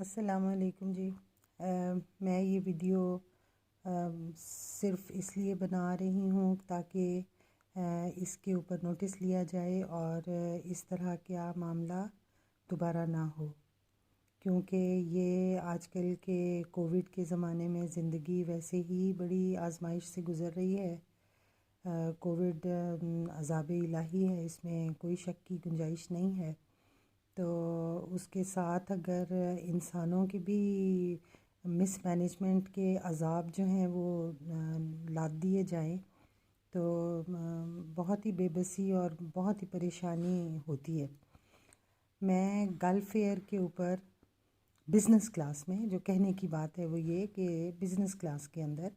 السلام علیکم جی۔ میں یہ ویڈیو صرف اس لیے بنا رہی ہوں تاکہ اس کے اوپر نوٹس لیا جائے اور اس طرح کا معاملہ دوبارہ نہ ہو، کیونکہ یہ آج کل کے کووڈ کے زمانے میں زندگی ویسے ہی بڑی آزمائش سے گزر رہی ہے۔ کووڈ عذاب الہی ہے، اس میں کوئی شک کی گنجائش نہیں ہے۔ تو اس کے ساتھ اگر انسانوں کی بھی مس مینجمنٹ کے عذاب جو ہیں وہ لاد دیے جائیں تو بہت ہی بے بسی اور بہت ہی پریشانی ہوتی ہے۔ میں گلف ایئر کے اوپر بزنس کلاس میں جو کہنے کی بات ہے وہ یہ کہ بزنس کلاس کے اندر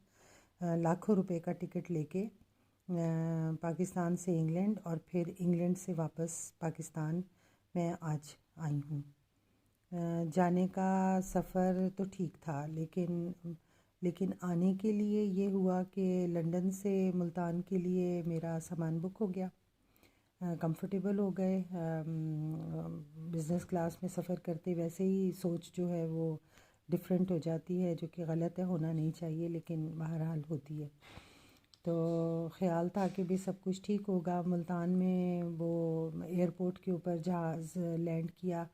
لاکھوں روپے کا ٹکٹ لے کے پاکستان سے انگلینڈ اور پھر انگلینڈ سے واپس پاکستان میں آج آئی ہوں۔ جانے کا سفر تو ٹھیک تھا، لیکن آنے کے لیے یہ ہوا کہ لنڈن سے ملتان کے لیے میرا سامان بک ہو گیا، کمفرٹیبل ہو گئے۔ بزنس کلاس میں سفر کرتے ویسے ہی سوچ جو ہے وہ ڈیفرنٹ ہو جاتی ہے، جو کہ غلط ہے، ہونا نہیں چاہیے، لیکن بہرحال ہوتی ہے۔ تو خیال تھا کہ بھی سب کچھ ٹھیک ہوگا۔ ملتان میں وہ ایئرپورٹ کے اوپر جہاز لینڈ کیا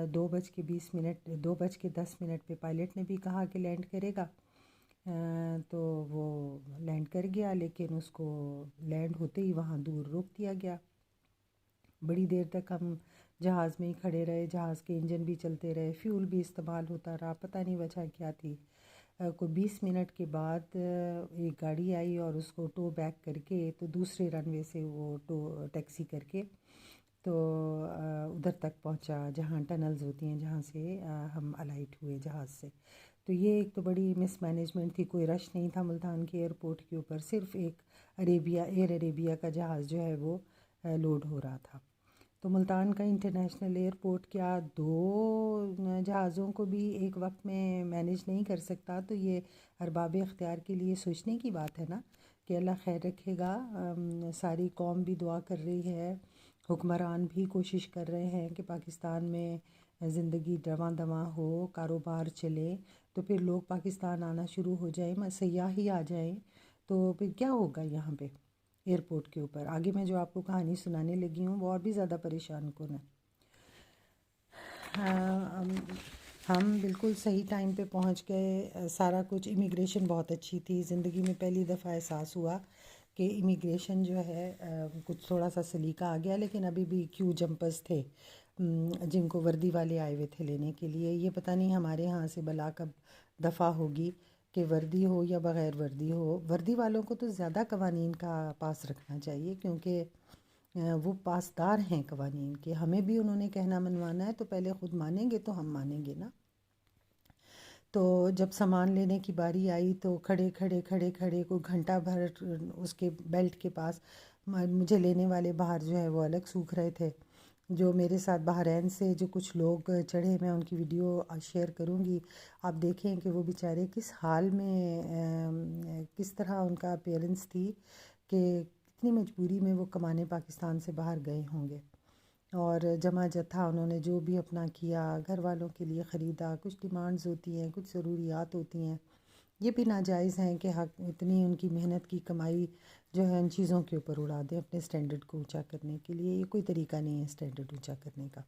2:10 پہ پائلٹ نے بھی کہا کہ لینڈ کرے گا، تو وہ لینڈ کر گیا، لیکن اس کو لینڈ ہوتے ہی وہاں دور روک دیا گیا۔ بڑی دیر تک ہم جہاز میں ہی کھڑے رہے، جہاز کے انجن بھی چلتے رہے، فیول بھی استعمال ہوتا رہا، پتہ نہیں وجہ کیا تھی۔ کوئی 20 منٹ کے بعد ایک گاڑی آئی اور اس کو ٹو بیک کر کے تو دوسرے رن وے سے وہ ٹیکسی کر کے تو ادھر تک پہنچا جہاں ٹنلز ہوتی ہیں، جہاں سے ہم الائٹ ہوئے جہاز سے۔ تو یہ ایک تو بڑی مس مینجمنٹ تھی، کوئی رش نہیں تھا ملتان کے ایئرپورٹ کے اوپر، صرف ایک ایئر عربیہ کا جہاز جو ہے وہ لوڈ ہو رہا تھا۔ تو ملتان کا انٹرنیشنل ایئرپورٹ کیا 2 جہازوں کو بھی ایک وقت میں مینیج نہیں کر سکتا؟ تو یہ ارباب اختیار کے لیے سوچنے کی بات ہے نا کہ اللہ خیر رکھے گا۔ ساری قوم بھی دعا کر رہی ہے، حکمران بھی کوشش کر رہے ہیں کہ پاکستان میں زندگی رواں دواں ہو، کاروبار چلے، تو پھر لوگ پاکستان آنا شروع ہو جائیں، سیاح ہی آ جائیں، تو پھر کیا ہوگا یہاں پہ ایئرپورٹ کے اوپر؟ آگے میں جو آپ کو کہانی سنانے لگی ہوں وہ اور بھی زیادہ پریشان کن ہے۔ ہم بالکل صحیح ٹائم پہ پہنچ گئے، سارا کچھ، امیگریشن بہت اچھی تھی۔ زندگی میں پہلی دفعہ احساس ہوا کہ امیگریشن جو ہے کچھ تھوڑا سا سلیقہ آ گیا، لیکن ابھی بھی کیو جمپرز تھے جن کو وردی والے آئے ہوئے تھے لینے کے لیے۔ یہ پتہ نہیں ہمارے ہاں سے بلا کب دفعہ ہوگی کہ وردی ہو یا بغیر وردی ہو، وردی والوں کو تو زیادہ قوانین کا پاس رکھنا چاہیے، کیونکہ وہ پاسدار ہیں قوانین کے۔ ہمیں بھی انہوں نے کہنا منوانا ہے تو پہلے خود مانیں گے تو ہم مانیں گے نا۔ تو جب سامان لینے کی باری آئی تو کھڑے کوئی گھنٹہ بھر اس کے بیلٹ کے پاس، مجھے لینے والے باہر جو ہے وہ الگ سوکھ رہے تھے۔ جو میرے ساتھ بحرین سے جو کچھ لوگ چڑھے، میں ان کی ویڈیو شیئر کروں گی، آپ دیکھیں کہ وہ بیچارے کس حال میں، کس طرح ان کا اپیرنس تھی کہ کتنی مجبوری میں وہ کمانے پاکستان سے باہر گئے ہوں گے۔ اور جمع جتھا انہوں نے جو بھی اپنا کیا، گھر والوں کے لیے خریدا، کچھ ڈیمانڈز ہوتی ہیں، کچھ ضروریات ہوتی ہیں، یہ بھی ناجائز ہیں کہ حق اتنی ان کی محنت کی کمائی جو ہے ان چیزوں کے اوپر اڑا دیں اپنے سٹینڈرڈ کو اونچا کرنے کے لیے۔ یہ کوئی طریقہ نہیں ہے سٹینڈرڈ اونچا کرنے کا۔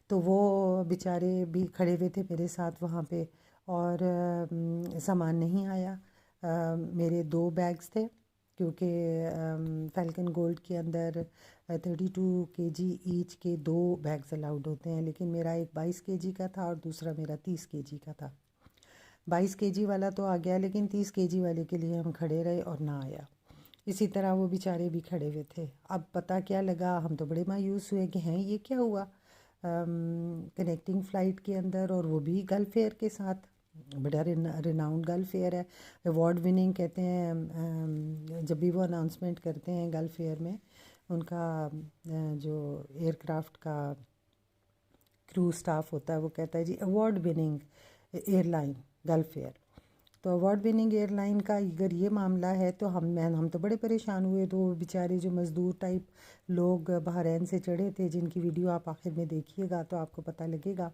تو وہ بیچارے بھی کھڑے ہوئے تھے میرے ساتھ وہاں پہ، اور سامان نہیں آیا۔ میرے 2 بیگز تھے، کیونکہ فیلکن گولڈ کے اندر 32 kg ایچ کے 2 بیگز الاؤڈ ہوتے ہیں، لیکن میرا ایک 22 kg کا تھا اور دوسرا میرا 30 kg کا تھا۔ 22 kg والا تو آ گیا، لیکن 30 kg والے کے لیے ہم کھڑے رہے اور نہ آیا۔ اسی طرح وہ بیچارے بھی کھڑے ہوئے تھے۔ اب پتہ کیا لگا، ہم تو بڑے مایوس ہوئے کہ ہیں یہ کیا ہوا کنیکٹنگ فلائٹ کے اندر، اور وہ بھی گلف ایئر کے ساتھ، بڑا ریناؤنڈ گلف ایئر ہے، ایوارڈ وننگ کہتے ہیں جب بھی وہ اناؤنسمنٹ کرتے ہیں گلف ایئر میں، ان کا جو ایئر کرافٹ کا کرو سٹاف ہوتا ہے وہ کہتا ہے جی award winning airline Gulf Air. تو اوارڈ وننگ ایئر لائن کا اگر یہ معاملہ ہے تو ہم تو بڑے پریشان ہوئے. تو بیچارے جو مزدور ٹائپ لوگ بحرین سے چڑھے تھے، جن کی ویڈیو آپ آخر میں دیکھیے گا تو آپ کو پتہ لگے گا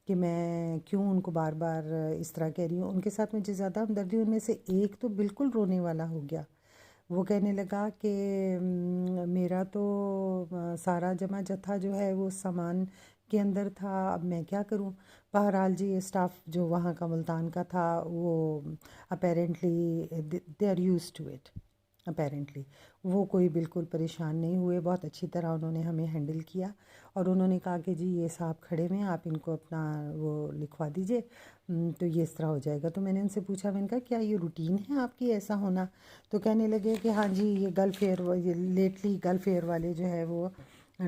کہ میں کیوں ان کو بار بار اس طرح کہہ رہی ہوں. ان کے ساتھ مجھے زیادہ ہمدردی. ان میں سے ایک تو بالکل رونے والا ہو گیا. وہ کہنے لگا کہ میرا تو سارا جمع جتھا جو ہے وہ سامان کے اندر تھا، اب میں کیا کروں. بہرحال جی یہ سٹاف جو وہاں کا ملتان کا تھا وہ apparently they are used to it. Apparently وہ کوئی بالکل پریشان نہیں ہوئے. بہت اچھی طرح انہوں نے ہمیں ہینڈل کیا اور انہوں نے کہا کہ جی یہ صاحب کھڑے میں، آپ ان کو اپنا وہ لکھوا دیجئے تو یہ اس طرح ہو جائے گا. تو میں نے ان سے پوچھا، میں نے کہا کیا یہ روٹین ہے آپ کی ایسا ہونا؟ تو کہنے لگے کہ ہاں جی یہ گلف ایئر، یہ لیٹلی گلف ایئر والے جو ہے وہ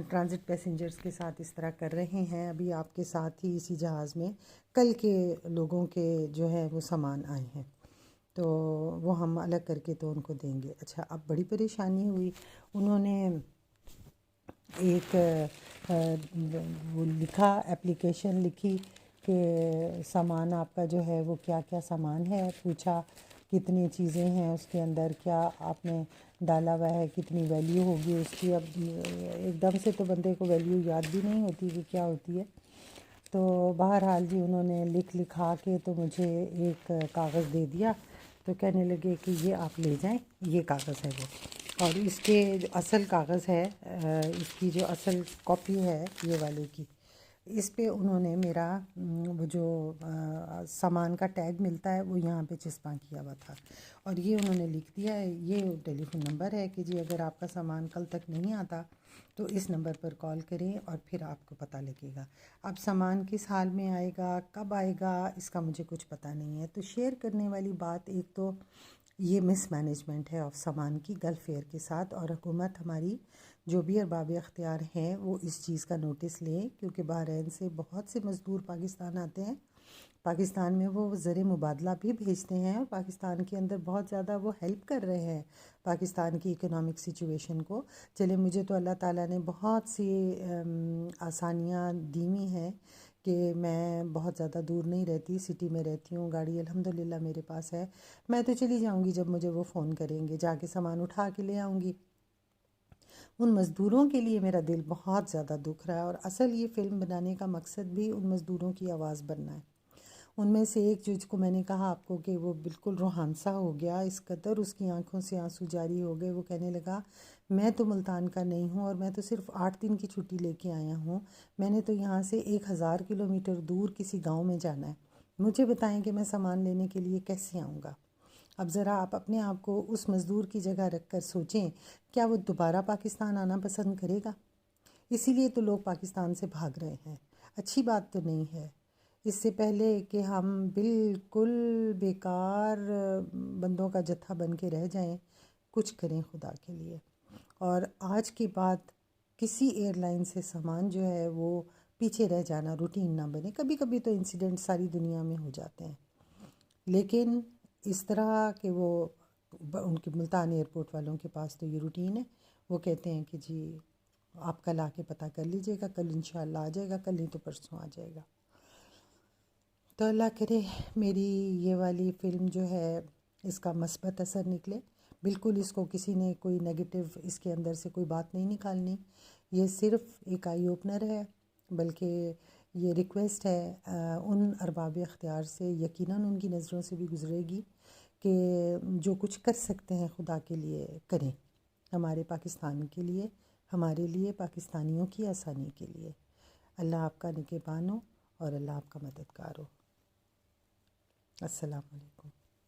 ٹرانزٹ پیسنجرز کے ساتھ اس طرح کر رہے ہیں. ابھی آپ کے ساتھ ہی اسی جہاز میں کل کے لوگوں کے جو ہے وہ سامان آئے ہیں تو وہ ہم الگ کر کے تو ان کو دیں گے. اچھا اب بڑی پریشانی ہوئی. انہوں نے ایک وہ لکھا، اپلیکیشن لکھی کہ سامان آپ کا جو ہے وہ کیا کیا سامان ہے. پوچھا کتنی چیزیں ہیں اس کے اندر، کیا آپ نے ڈالا ہوا ہے، کتنی ویلیو ہوگی اس کی. اب ایک دم سے تو بندے کو ویلیو یاد بھی نہیں ہوتی کہ کیا ہوتی ہے. تو بہرحال جی انہوں نے لکھا کے تو مجھے ایک کاغذ دے دیا. تو کہنے لگے کہ یہ آپ لے جائیں، یہ کاغذ ہے وہ. اور اس کے جو اصل کاغذ ہے، اس کی جو اصل کاپی ہے یہ والے کی، اس پہ انہوں نے میرا وہ جو سامان کا ٹیگ ملتا ہے وہ یہاں پہ چسپاں کیا ہوا تھا. اور یہ انہوں نے لکھ دیا ہے، یہ ٹیلی فون نمبر ہے کہ جی اگر آپ کا سامان کل تک نہیں آتا تو اس نمبر پر کال کریں اور پھر آپ کو پتہ لگے گا. اب سامان کس حال میں آئے گا، کب آئے گا، اس کا مجھے کچھ پتہ نہیں ہے. تو شیئر کرنے والی بات ایک تو یہ مس مینجمنٹ ہے آف سامان کی گلف ایئر کے ساتھ. اور حکومت ہماری جو بھی ارباب اختیار ہیں وہ اس چیز کا نوٹس لیں، کیونکہ بحرین سے بہت سے مزدور پاکستان آتے ہیں. پاکستان میں وہ زر مبادلہ بھی بھیجتے ہیں اور پاکستان کے اندر بہت زیادہ وہ ہیلپ کر رہے ہیں پاکستان کی اکنامک سچویشن کو. چلے مجھے تو اللہ تعالیٰ نے بہت سی آسانیاں دی ہوئی ہیں کہ میں بہت زیادہ دور نہیں رہتی، سٹی میں رہتی ہوں. گاڑی الحمدللہ میرے پاس ہے، میں تو چلی جاؤں گی جب مجھے وہ فون کریں گے، جا کے سامان اٹھا کے لے آؤں گی. ان مزدوروں کے لیے میرا دل بہت زیادہ دکھ رہا ہے. اور اصل یہ فلم بنانے کا مقصد بھی ان مزدوروں کی آواز بننا ہے. ان میں سے ایک جس کو میں نے کہا آپ کو کہ وہ بالکل روحانسا ہو گیا، اس قدر اس کی آنکھوں سے آنسو جاری ہو گئے. وہ کہنے لگا میں تو ملتان کا نہیں ہوں اور میں تو صرف 8 دن کی چھٹی لے کے آیا ہوں، میں نے تو یہاں سے 1000 کلومیٹر دور کسی گاؤں میں جانا ہے. مجھے بتائیں کہ میں سامان لینے کے لیے کیسے آؤں گا. اب ذرا آپ اپنے آپ کو اس مزدور کی جگہ رکھ کر سوچیں، کیا وہ دوبارہ پاکستان آنا پسند کرے گا؟ اسی لیے تو لوگ پاکستان سے بھاگ رہے ہیں. اچھی بات تو نہیں ہے. اس سے پہلے کہ ہم بالکل بیکار بندوں کا جتھا بن کے رہ جائیں، کچھ کریں خدا کے لیے. اور آج کے بعد کسی ایئر لائن سے سامان جو ہے وہ پیچھے رہ جانا روٹین نہ بنے. کبھی کبھی تو انسیڈنٹ ساری دنیا میں ہو جاتے ہیں، لیکن اس طرح کہ وہ ان کے ملتان ایئرپورٹ والوں کے پاس تو یہ روٹین ہے. وہ کہتے ہیں کہ جی آپ کل آ کے پتہ کر لیجئے گا، کل انشاءاللہ آ جائے گا، کل نہیں تو پرسوں آ جائے گا. تو اللہ کرے میری یہ والی فلم جو ہے اس کا مثبت اثر نکلے. بالکل اس کو کسی نے کوئی نیگیٹو اس کے اندر سے کوئی بات نہیں نکالنی. یہ صرف ایک آئی اوپنر ہے، بلکہ یہ ریکویسٹ ہے ان ارباب اختیار سے، یقیناً ان کی نظروں سے بھی گزرے گی کہ جو کچھ کر سکتے ہیں خدا کے لیے کریں، ہمارے پاکستان کے لیے، ہمارے لیے، پاکستانیوں کی آسانی کے لیے. اللہ آپ کا نگہبان ہو اور اللہ آپ کا مددگار ہو. السلام علیکم.